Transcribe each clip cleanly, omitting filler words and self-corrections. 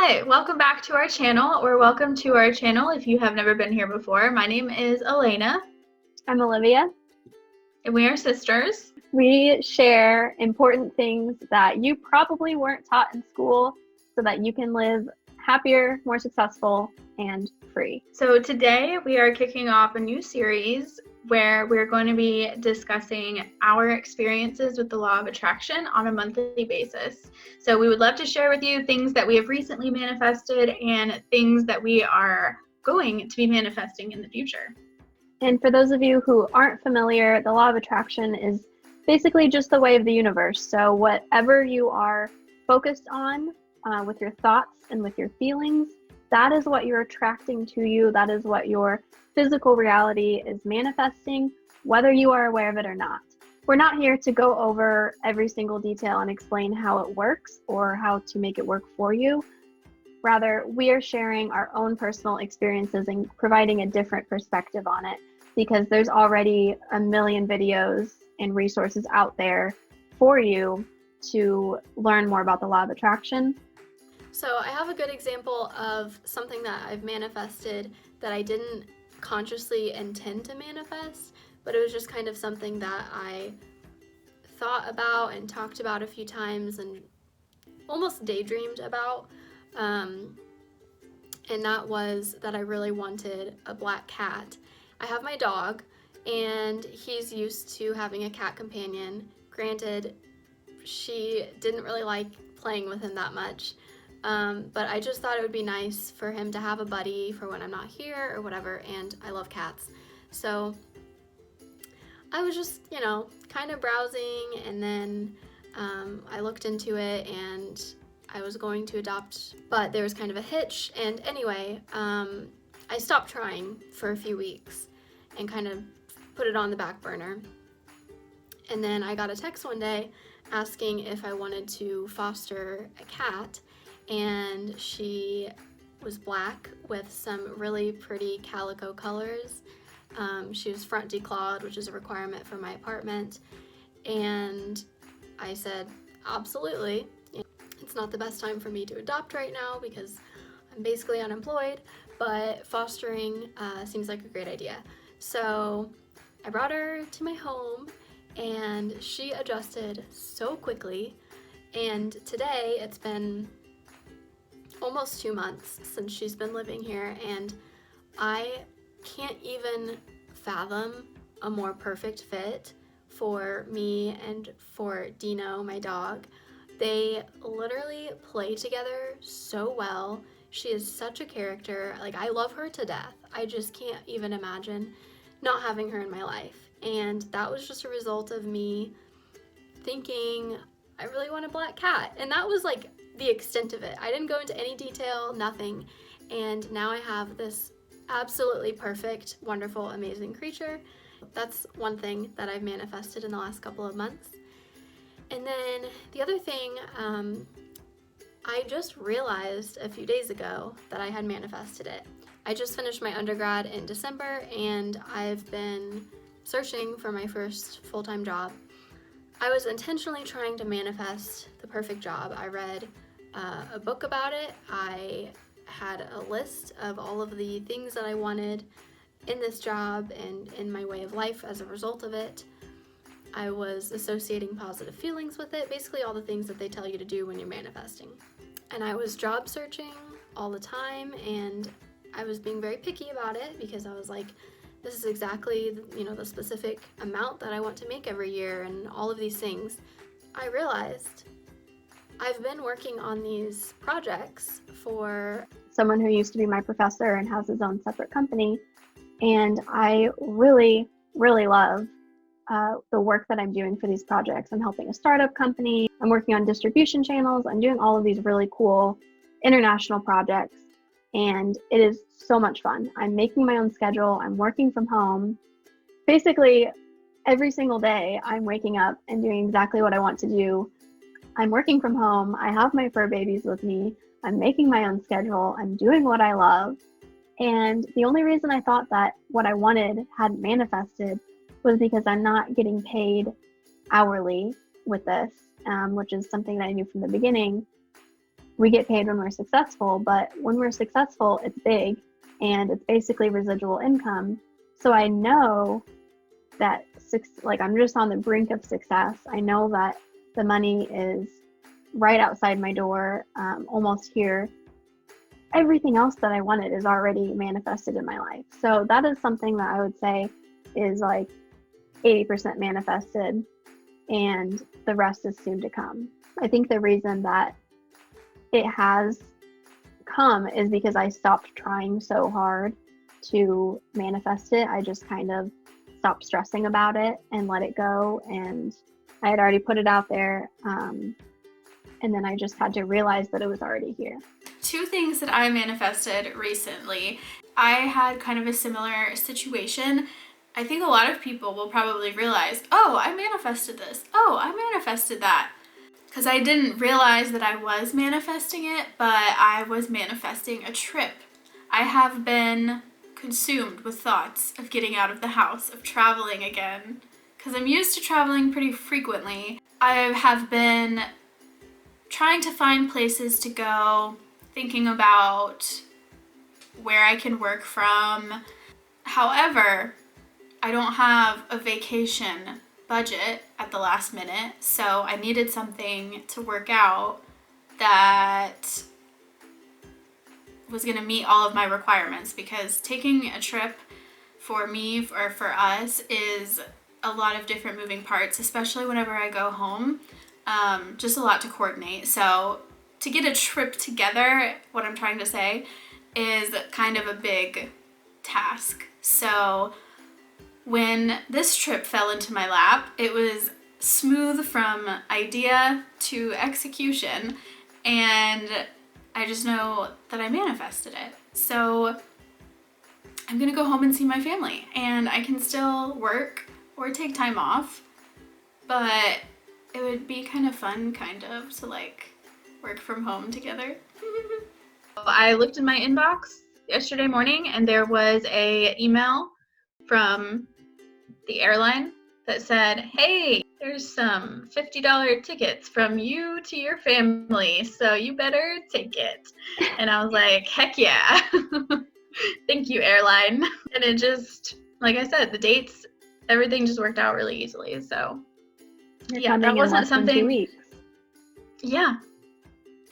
Hi, welcome back to our channel, or welcome to our channel if you have never been here before. My name is Elayna. I'm Olivia. And we are sisters. We share important things that you probably weren't taught in school so that you can live happier, more successful, and free. So today we are kicking off a new series where we're going to be discussing our experiences with the law of attraction on a monthly basis. So we would love to share with you things that we have recently manifested and things that we are going to be manifesting in the future. And for those of you who aren't familiar, the law of attraction is basically just the way of the universe. So whatever you are focused on with your thoughts and with your feelings, that is what you're attracting to you. That is what your physical reality is manifesting, whether you are aware of it or not. We're not here to go over every single detail and explain how it works or how to make it work for you. Rather, we are sharing our own personal experiences and providing a different perspective on it, because there's already a million videos and resources out there for you to learn more about the law of attraction. So I have a good example of something that I've manifested that I didn't consciously intend to manifest, but it was just kind of something that I thought about and talked about a few times and almost daydreamed about. And that was that I really wanted a black cat. I have my dog, and he's used to having a cat companion. Granted, she didn't really like playing with him that much, but I just thought it would be nice for him to have a buddy for when I'm not here or whatever, and I love cats. So I was just, kind of browsing, and then I looked into it, and I was going to adopt, but there was kind of a hitch, and anyway, I stopped trying for a few weeks and kind of put it on the back burner. And then I got a text one day asking if I wanted to foster a cat, and she was black with some really pretty calico colors. She was front declawed, which is a requirement for my apartment, and I said, absolutely. It's not the best time for me to adopt right now because I'm basically unemployed, but fostering seems like a great idea. So I brought her to my home, and she adjusted so quickly, and today it's been almost 2 months since she's been living here, and I can't even fathom a more perfect fit for me and for Dino, my dog. They literally play together so well. She is such a character. Like, I love her to death. I just can't even imagine not having her in my life. And that was just a result of me thinking, I really want a black cat. And that was like the extent of it. I didn't go into any detail, nothing. And now I have this absolutely perfect, wonderful, amazing creature. That's one thing that I've manifested in the last couple of months. And then the other thing, I just realized a few days ago that I had manifested it. I just finished my undergrad in December, and I've been searching for my first full-time job. I was intentionally trying to manifest the perfect job. I read a book about it. I had a list of all of the things that I wanted in this job and in my way of life as a result of it. I was associating positive feelings with it, basically all the things that they tell you to do when you're manifesting. And I was job searching all the time, and I was being very picky about it because I was like, this is exactly, the specific amount that I want to make every year and all of these things. I realized I've been working on these projects for someone who used to be my professor and has his own separate company, and I really, really love the work that I'm doing for these projects. I'm helping a startup company, I'm working on distribution channels, I'm doing all of these really cool international projects, and it is so much fun. I'm making my own schedule, I'm working from home. Basically, every single day I'm waking up and doing exactly what I want to do. I'm working from home, I have my fur babies with me, I'm making my own schedule, I'm doing what I love. And the only reason I thought that what I wanted hadn't manifested was because I'm not getting paid hourly with this, which is something that I knew from the beginning. we get paid when we're successful, but when we're successful, it's big and it's basically residual income. So I know that I'm just on the brink of success. I know that the money is right outside my door, almost here. Everything else that I wanted is already manifested in my life. So that is something that I would say is like 80% manifested, and the rest is soon to come. I think the reason that it has come is because I stopped trying so hard to manifest it. I just kind of stopped stressing about it and let it go. And I had already put it out there. And then I just had to realize that it was already here. 2 things that I manifested recently. I had kind of a similar situation. I think a lot of people will probably realize, oh, I manifested this. Oh, I manifested that. Because I didn't realize that I was manifesting it, but I was manifesting a trip. I have been consumed with thoughts of getting out of the house, of traveling again, because I'm used to traveling pretty frequently. I have been trying to find places to go, thinking about where I can work from. However, I don't have a vacation budget at the last minute, so I needed something to work out that was going to meet all of my requirements, because taking a trip for me or for us is a lot of different moving parts, especially whenever I go home. Just a lot to coordinate. So to get a trip together, what I'm trying to say, is kind of a big task. So when this trip fell into my lap, it was smooth from idea to execution, and I just know that I manifested it. So I'm gonna go home and see my family, and I can still work or take time off, but it would be kind of fun, to like work from home together. I looked in my inbox yesterday morning, and there was a email from the airline that said, hey, there's some $50 tickets from you to your family, so you better take it. And I was like, heck yeah. Thank you, airline. And it just, like I said, the dates, everything just worked out really easily. So yeah, that wasn't something. 2 weeks. Yeah.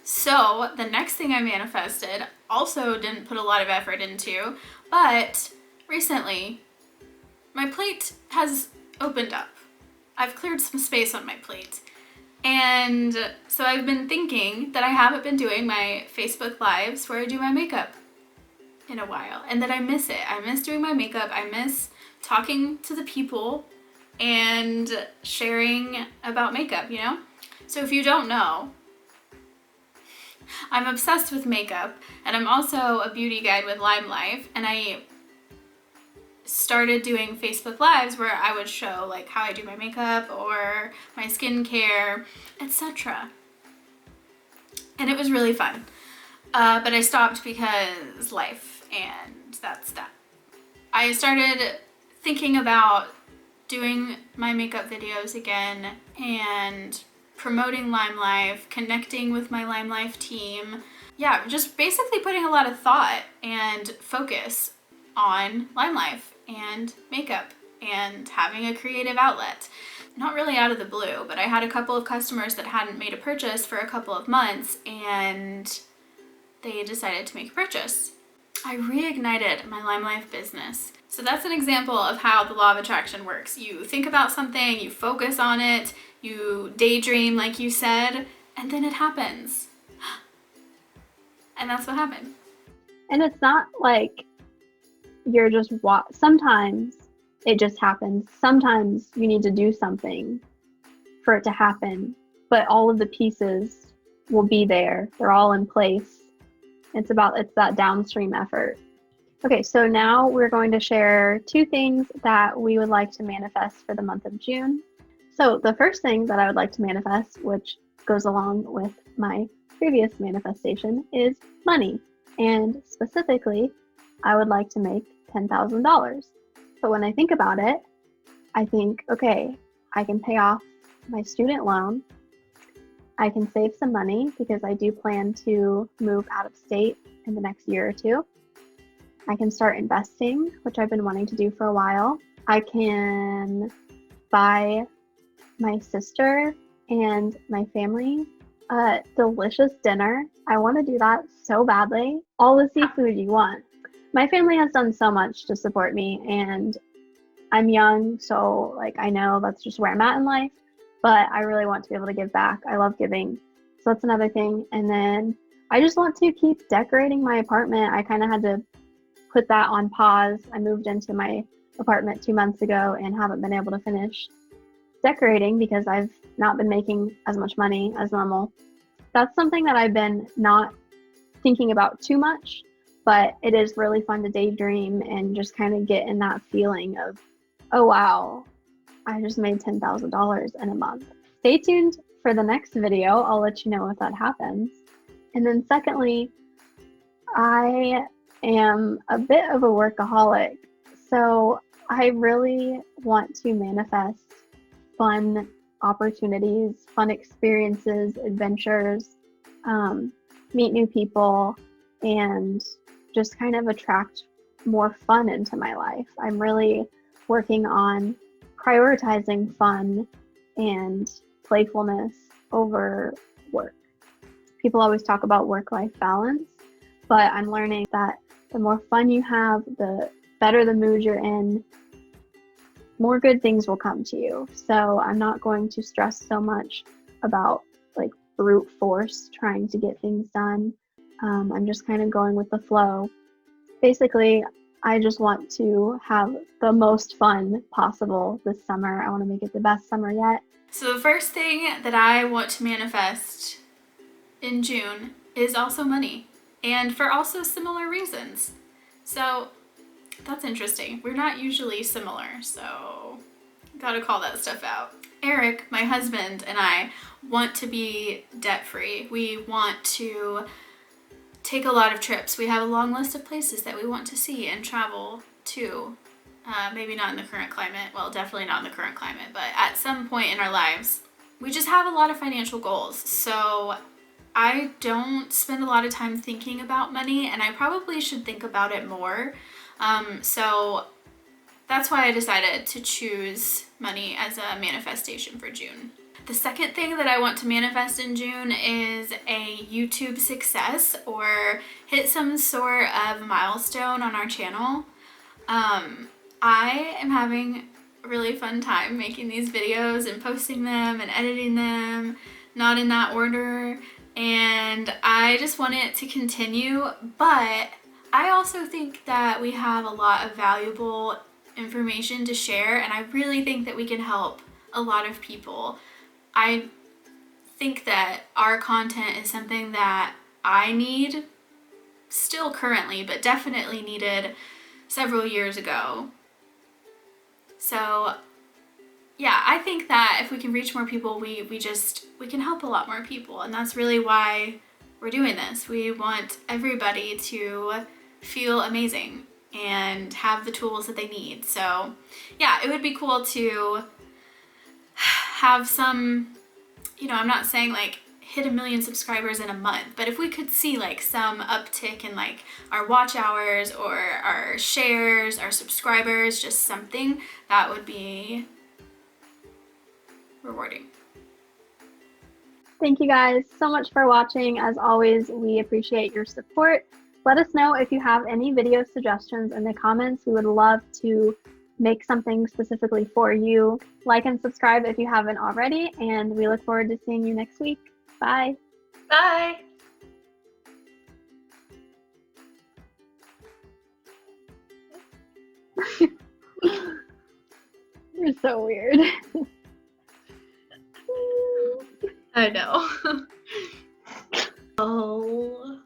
So the next thing I manifested also didn't put a lot of effort into, but recently my plate has opened up. I've cleared some space on my plate. And so I've been thinking that I haven't been doing my Facebook Lives where I do my makeup in a while, and that I miss it. I miss doing my makeup. I miss talking to the people and sharing about makeup, you know? So if you don't know, I'm obsessed with makeup, and I'm also a beauty guide with Lime Life, and I started doing Facebook Lives where I would show like how I do my makeup or my skincare, etc. And it was really fun. But I stopped because life, and that's that. I started thinking about doing my makeup videos again and promoting Lime Life, connecting with my Lime Life team. Yeah, just basically putting a lot of thought and focus on Lime Life and makeup and having a creative outlet. Not really out of the blue, but I had a couple of customers that hadn't made a purchase for a couple of months, and they decided to make a purchase. I reignited my Lime Life business. So that's an example of how the law of attraction works. You think about something, you focus on it, you daydream like you said, and then it happens. And that's what happened. And it's not like you're just sometimes it just happens. Sometimes you need to do something for it to happen, but all of the pieces will be there. They're all in place. It's that downstream effort. Okay, so now we're going to share 2 things that we would like to manifest for the month of June. So the first thing that I would like to manifest, which goes along with my previous manifestation, is money. And specifically, I would like to make $10,000. But when I think about it, I think, okay, I can pay off my student loan, I can save some money because I do plan to move out of state in the next year or two. I can start investing, which I've been wanting to do for a while. I can buy my sister and my family a delicious dinner. I want to do that so badly. All the seafood you want. My family has done so much to support me, and I'm young, so like I know that's just where I'm at in life, but I really want to be able to give back. I love giving. So that's another thing. And then I just want to keep decorating my apartment. I kind of had to put that on pause. I moved into my apartment 2 months ago and haven't been able to finish decorating because I've not been making as much money as normal. That's something that I've been not thinking about too much, but it is really fun to daydream and just kind of get in that feeling of, oh wow, I just made $10,000 in a month. Stay tuned for the next video. I'll let you know if that happens. And then secondly, I am a bit of a workaholic. So I really want to manifest fun opportunities, fun experiences, adventures, meet new people, and just kind of attract more fun into my life. I'm really working on prioritizing fun and playfulness over work. People always talk about work-life balance, but I'm learning that the more fun you have, the better the mood you're in, more good things will come to you. So I'm not going to stress so much about like brute force trying to get things done. I'm just kind of going with the flow. Basically, I just want to have the most fun possible this summer. I want to make it the best summer yet. So the first thing that I want to manifest in June is also money, and for also similar reasons. So that's interesting. We're not usually similar, so gotta call that stuff out. Eric, my husband, and I want to be debt-free. We want to take a lot of trips. We have a long list of places that we want to see and travel to. Maybe not in the current climate. Well, definitely not in the current climate, but at some point in our lives, we just have a lot of financial goals. So I don't spend a lot of time thinking about money, and I probably should think about it more. So that's why I decided to choose money as a manifestation for June. The second thing that I want to manifest in June is a YouTube success or hit some sort of milestone on our channel. I am having a really fun time making these videos and posting them and editing them, not in that order, and I just want it to continue, but I also think that we have a lot of valuable information to share, and I really think that we can help a lot of people. I think that our content is something that I need still currently, but definitely needed several years ago. So yeah, I think that if we can reach more people, we can help a lot more people, and that's really why we're doing this. We want everybody to feel amazing and have the tools that they need. So yeah, it would be cool to have some, I'm not saying like hit 1 million subscribers in a month, but if we could see like some uptick in like our watch hours or our shares, our subscribers, just something, that would be rewarding. Thank you guys so much for watching. As always, we appreciate your support. Let us know if you have any video suggestions in the comments. We would love to make something specifically for you. Like and subscribe if you haven't already, and we look forward to seeing you next week. Bye. Bye. You're so weird. I know. Oh.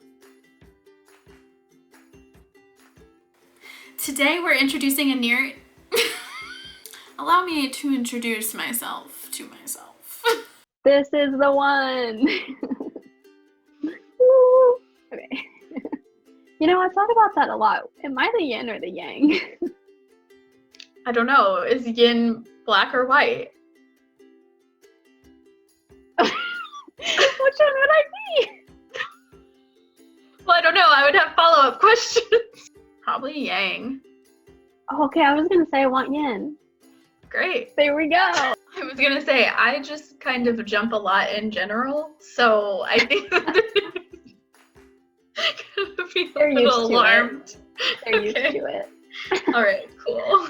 Today we're introducing a near... Allow me to introduce myself to myself. This is the one. Woo. Okay. I thought about that a lot. Am I the yin or the yang? I don't know. Is yin black or white? questions. Probably yang. Okay, I was gonna say I want yin. Great. There we go. I was gonna say I just kind of jump a lot in general, so I think that I'm gonna be a They're little used to alarmed. They're used Okay. to it. All right, cool.